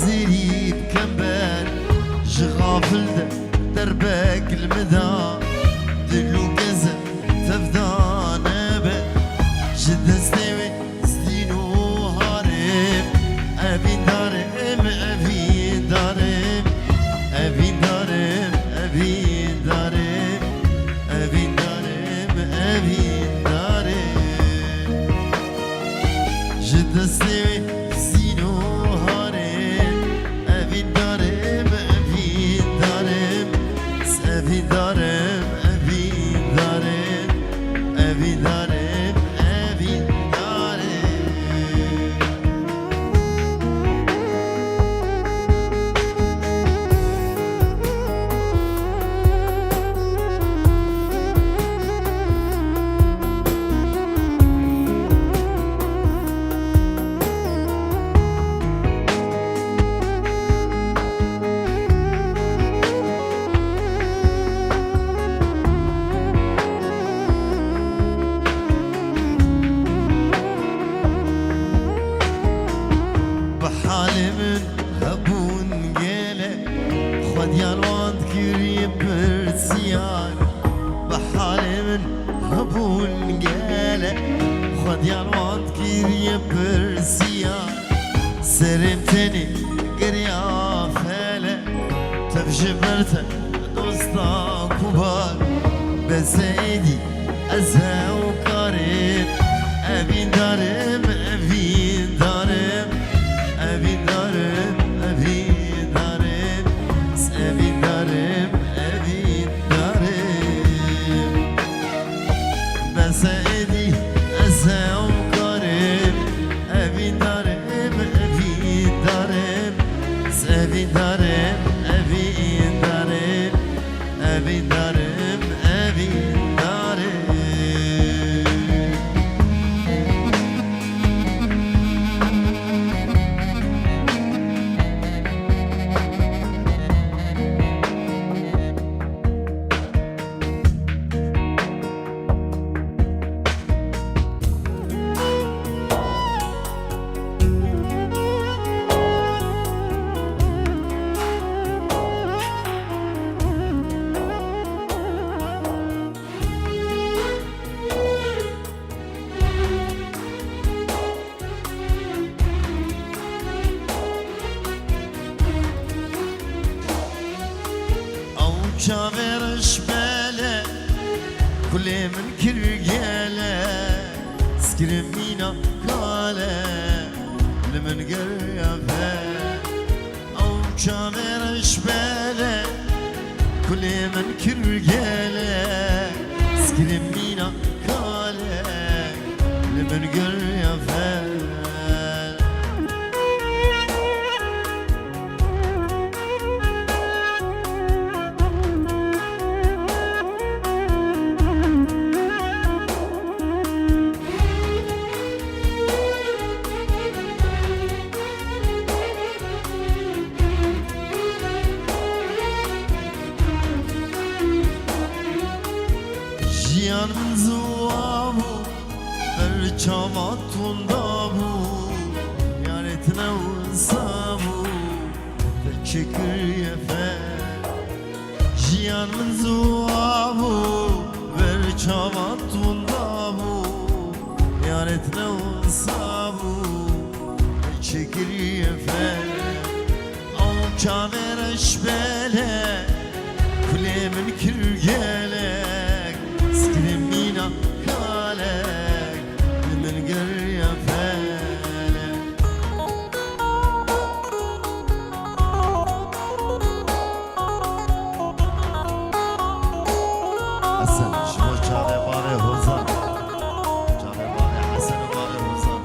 زيري بكمبان جغافل دربك المدى دلو كذا تفضان أبد جد استوي سدينو هارب أبي دارم أبي دارم أبي دارم أبي دارم أبي دارم أبي دارم جد استوي سدينو هارب أبي دارم أبي دارم أبي دارم أبي دارم أبي دارم أبي دارم بحالي من هبون جيلة خد يالوان كيري برسيان بحالي من هبون جيلة خد يالوان كيري برسيان سرمتني قريا فالة تفجبرت دوستا كبار بسيدي أزهى وقريب أبي دارم أبي دارم أبي دارم أبي دارم أبي دارم أبي دارم بسيدي أزهى وقريب أبي دارم أبي دارم أبي دارم أبي دارم أبي دارم أبي دارم شافر شبالة كل من كرجالة سكرمينا كالة لمن قريبة أو شافر شبالة كل من كرجالة سكرمينا كالة لمن قريبة جيان من زوابو برچامات تندابو يعني تنوسابو تشكر يفر جيان من زوابو برچامات تندابو يعني تنوسابو تشكر يفر او كامير شباله كل من كرجالك سكرمينا كالك من قرية فالك حسن شمو جابي باري هوزان جابي باري حسن باري هوزان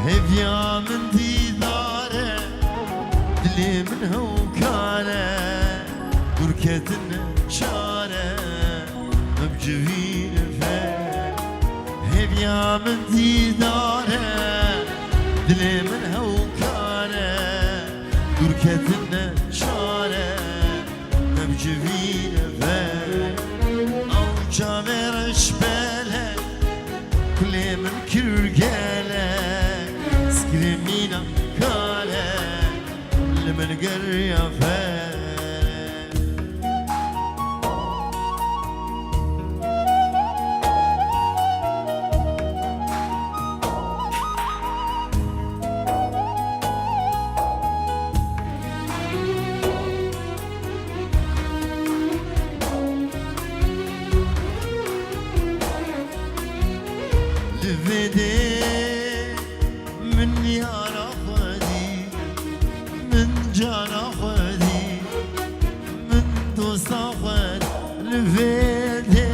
هفيا من ديداره دلي من هوكاله دركتن شاره مبجفين فيه هفيا من ديداره دلي من هوكاله دركتن شاره مبجفين فيه من قريفه لفدي من يارا خدي من جانا خدي من دوستا خد لفدي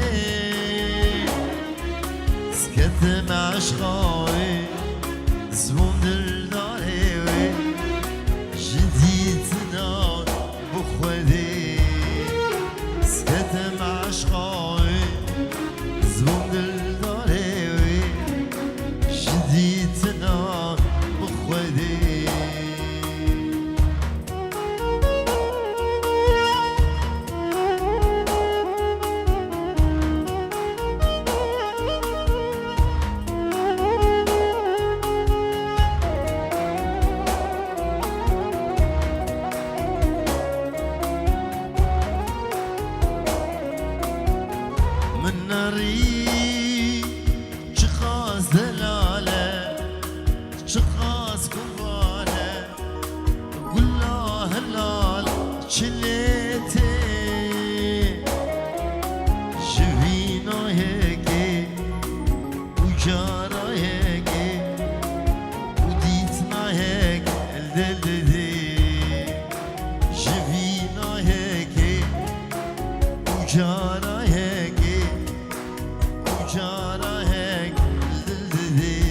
سكت مع عشقاوي زبون دلداري جديدنا بخدي سكت مع عشقاوي زبون دلداري جديدنا بخدي من ناري شخاص دلالة شخاص كفالة قل له هلال شليتي شفينا هيكي وجارة هيكي وديتنا هيك الدلدي شفينا هيكي وجارة هيكي وجارة هيك الدلدي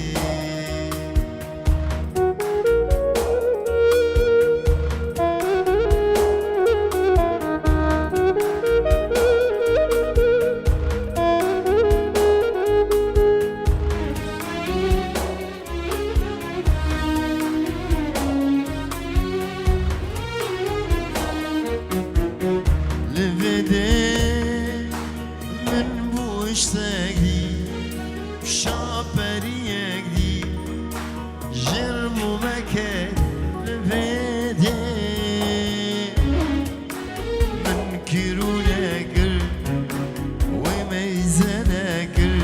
لفدي من بوشتاقدي شابريقدي جرمو مكة لفدي من كيروناكر وميزاناكر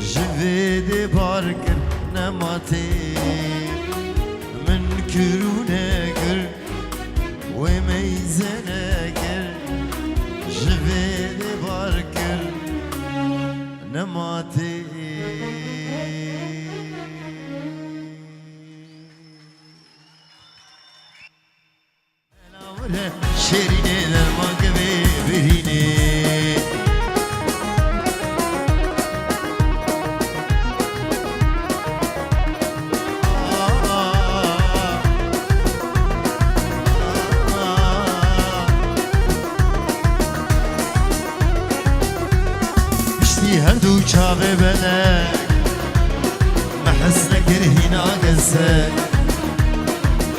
جفيدي باركر نماتي من كيروناكر وميزاناكر جفيدي باركر نماتي شيريني للمقبي بريني هردو چاوه بلک محس نکر هینا گزک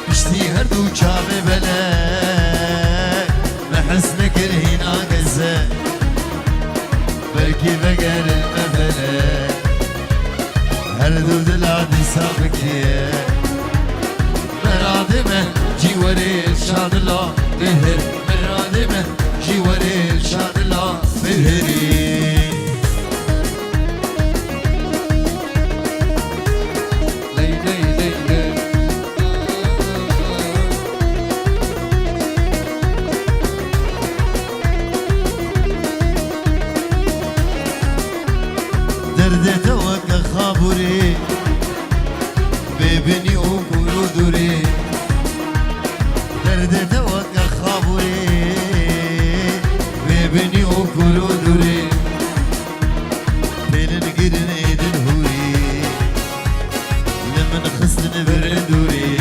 بشتی هردو چاوه بلک محس نکر هینا گزک بلکی بگر المبلک هردو دلادی سابکیه مرادمه جیوری ارشاد الله بهر مرادمه جیوری ارشاد الله بهری درد توقع خابوري ببني وقولوا دوري درد توقع خابوري ببني وقولوا دوري بين القرن ايد الهوري لمن خصن بردوري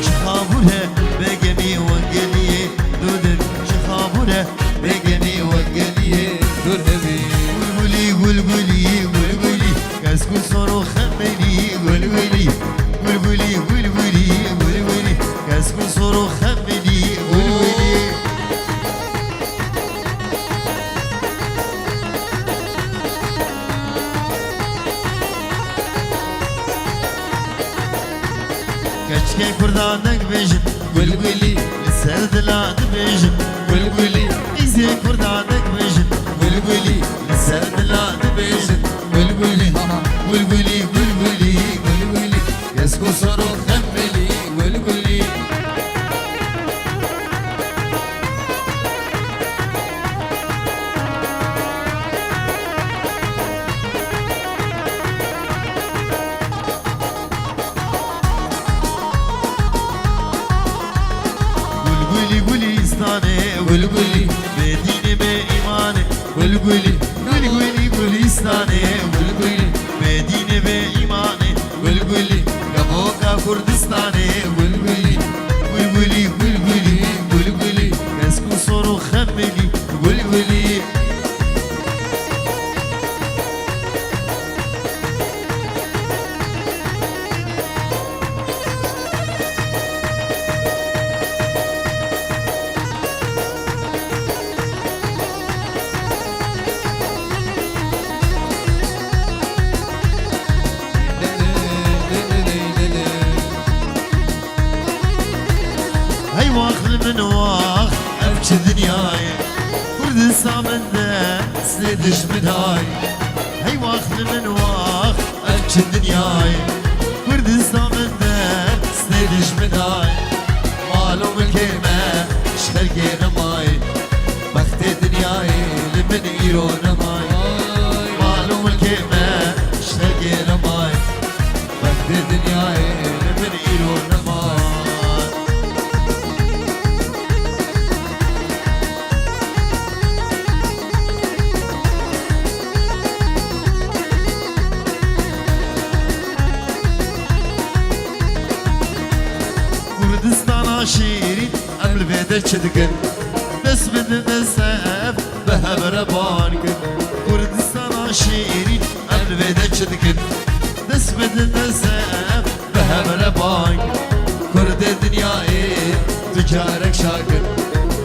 شخابورها بقني وقلي دودر شخابورها بقني وقلي دودر قلقلي قلقلي كاسكو صاروا خمني قلقلي قلقلي قلقلي قلقلي كاسكو صاروا خمني قلقلي كشكي كرد كردانك بيجن ولولي لسر دلان بيجن ولولي إزي كردانك بيجن ولولي لسر دلان بيجن ولولي ها ولولي ولولي ولولي يسكو صاروخ خملي ولولي ولولي بديني بإيماني ولولي ولولي وليستاني ولولي بديني بإيماني ولولي كموكا كردستاني ولولي ولولي ولولي ولولي كسكو صورو خملي ولولي هاي واخذ من واخ أبكي دنياي كردستان من ده سيدش من هاي هاي واخذ من واخ أبكي دنياي كردستان من ده سيدش من هاي معلوم الكلمة شخل كينا ماي بخت دنياي لمن إيرون ماي معلوم الكلمة شخل كينا ماي بخت دنياي لمن إيرون ماي كردستان شيرين قبل بيدك تدقن بس بدنا سقف بهبر بانك كردستان شيرين قبل بيدك تدقن بس بدنا سقف بهبر بانك كرد دنياي تجارك شاكر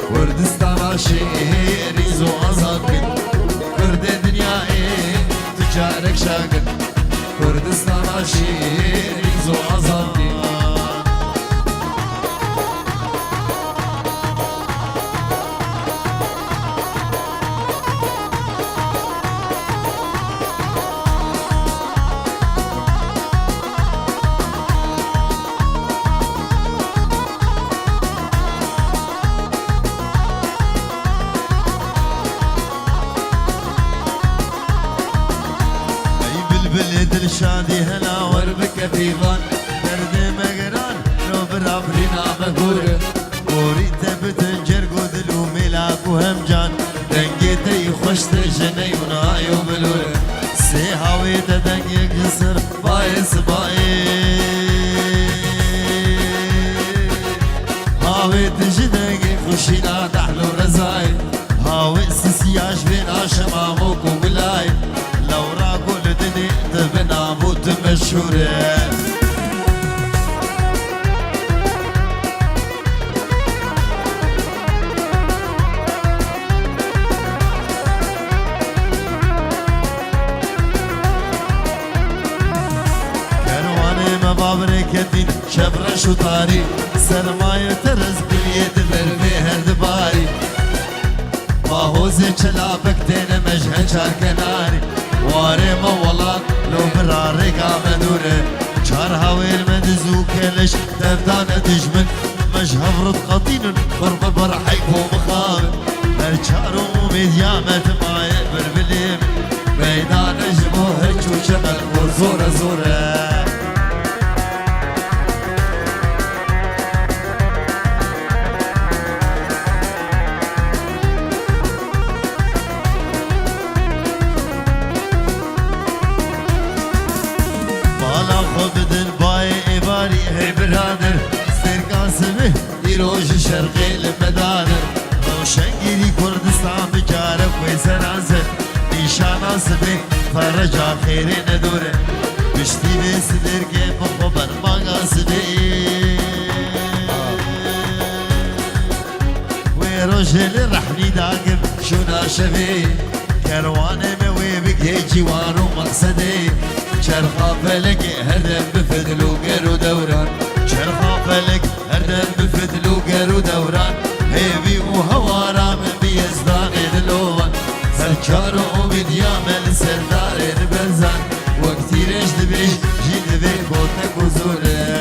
كردستان شيرين زو ازاكن كرد دنياي تجارك شاكر كردستان شيرين زو ازاكن بلد الشادي هلا وربك فيغان درد مقران لو برافرينا مقورة قوري تبتنجر قدل وملاك وهمجان دنجيتي خوش تجني وناي وبلورة سي هاوي تدنجي قصر بايس باي هاوي تجدنجي خوشينا تحلو رزاي هاوي سيسياش بين عشماموك وبلاي لو راقو لدني تبنا موت مشهورة كرواني مبابركتين شبر شطاري سرماية ترز باليد برمي هردباري باهوزي چلابك دين مجهن شاركناري واري مولا لو براري قامدوره چار هاويل مدزو كلش تفدان دجمن مجهف رد قطين قرب برحيك ومخابر برچارو ميديامت ماي بربليم ميدان جبو هرچ وشمل وزورة زورة بدن باي إباري هي برادر سرقان سمه إيروج شرقي المدادر روشنگيري كردستان بجارب ويسرانزر نشانا سبه فرجا خيري ندوره بشتي بسدر كي بخبر ماغا سبه ويروج الرحني داقم شونا شبه كروانه موي بكي جوارو مقصدي شرخا فلك هدم بفدلو قرو دوران شرخا فلك هردم بفتل وقر ودوران هيبي وهوارا من بيزدان اللوان سركار ومد يامل سردار برزان وكتير ايش دبيش جي دبي كوتك وزورك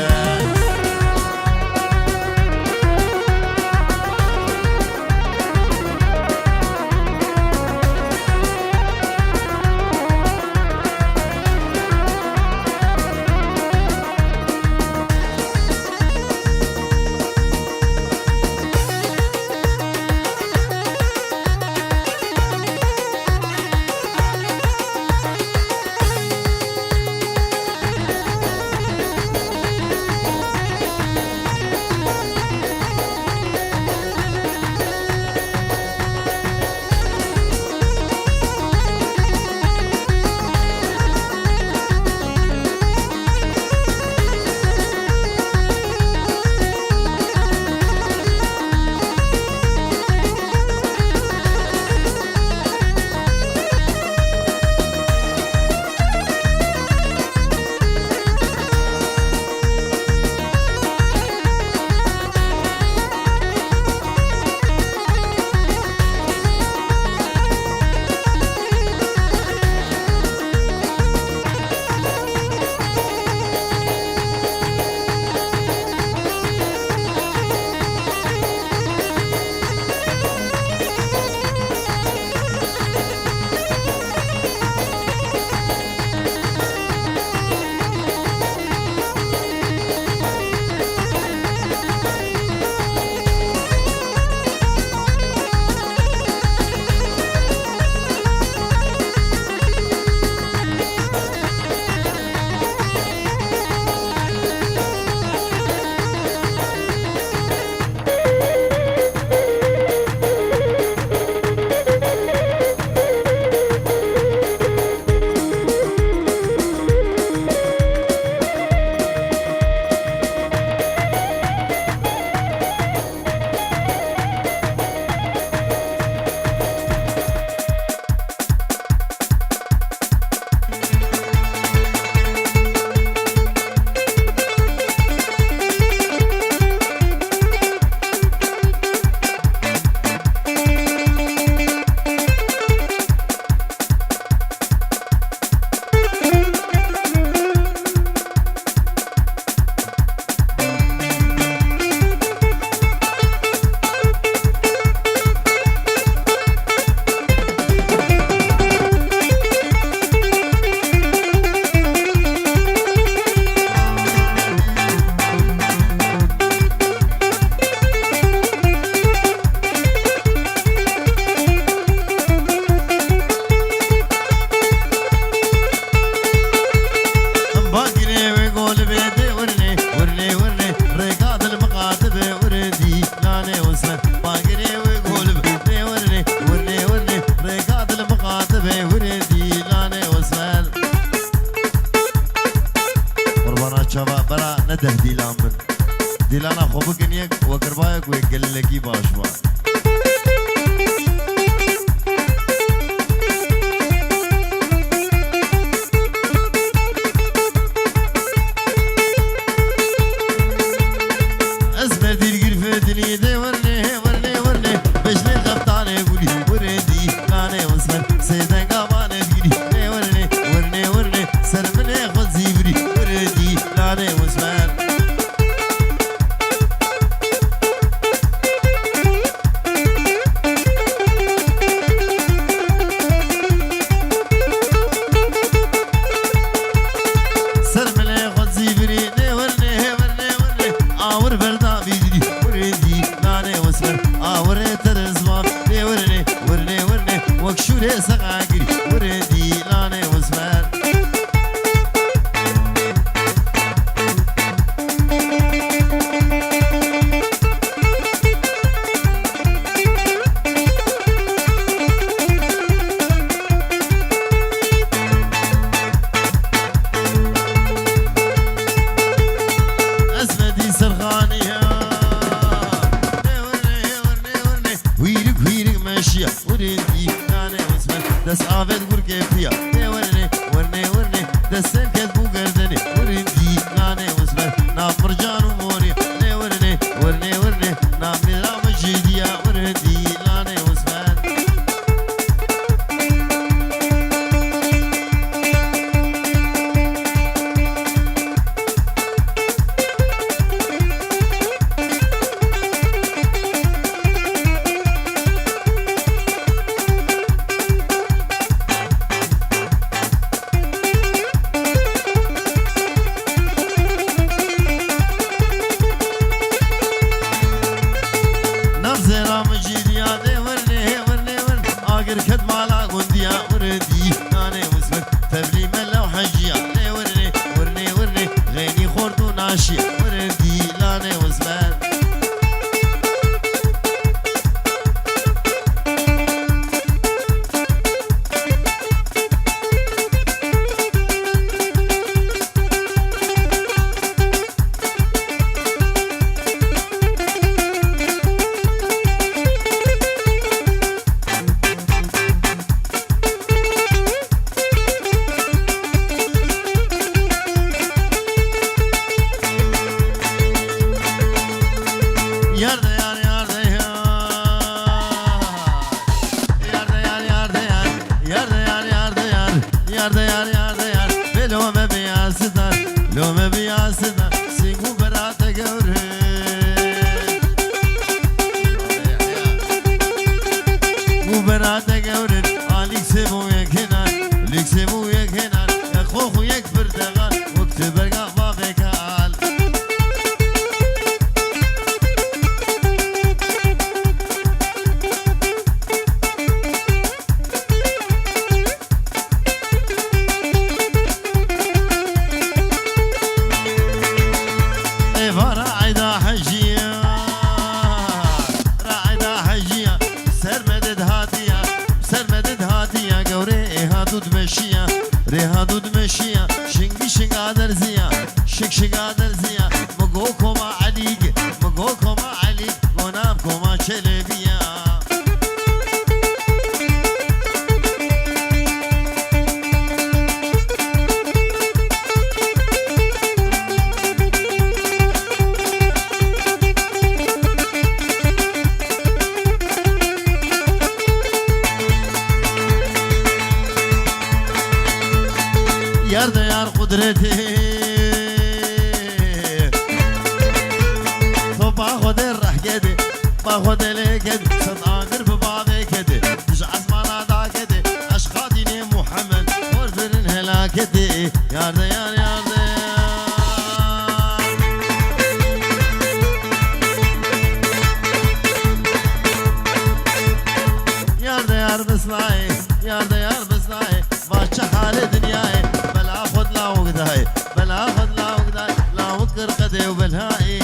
نده دیلان من دیلان خوب کن یک وکر باید و یک گلگی باش با اسمه دیر گیر فتنی ده ورنه ورنه ورنه بجنه خفتانه بولی وردی لانه وصفن سیدن قامانه بگیری ده ورنه ورنه ورنه سر منه خود زیبری وردی لانه وصفن دستن كذبو قردني ورندي لاني واسمه ناف مرجان وموري باقر كد مالا قنديا وردي ناني وزمك تبلي ملا وحجيا لي ورني ورني ورني غيني خوردو ناشيا وردي لاني وزمك ريها دود مشيا شنقي شنقا درزيا شنقا درزيا مقوكما عليق مقوكما عليق ونامكما شلبيا يار ده يار قدرتي تو باخد الرح كده باخد لكد صدقانر ببعضي كده مش عزمانا دا كده اشخاطيني محمد ورفرن هلا كده يار ده يار يار ده يار ده يار بسمعي يار ده يار بسمعي باشا حال دنياي بلا خد لا وقداي بلا خد لا وقداي لا وذكر قدي وبالهاي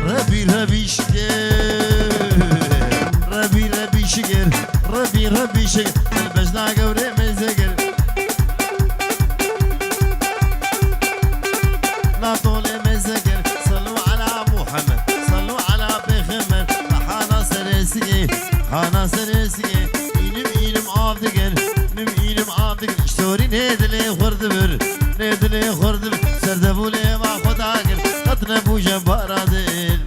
ربي ربي شكر ربي ربي شكر ربي ربي شكر البجنا قوري مزقر لا طول مزقر صلوا على محمد صلوا على بخمر حانا سرسي حانا سرسي إلم عابدقر إلم عابدقر اشتوري نيدلي خردبر نيدلي خردبر سردبولي ما خداقر قطنبو جبارا دل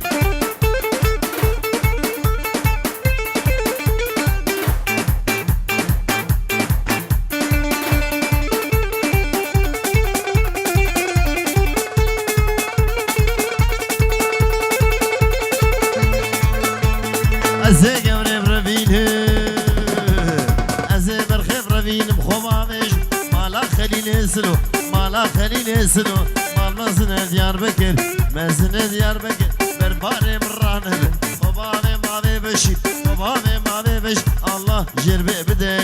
أزي قوري بربينه أزي برخيب ربين بخمامش مالا خليل يسلو مالا خليل يسلو مال مزنة ديار بكر مزنة ديار بكر برباني مرانه وباني ما بيبشي وباني ما بيبش الله جربي بدي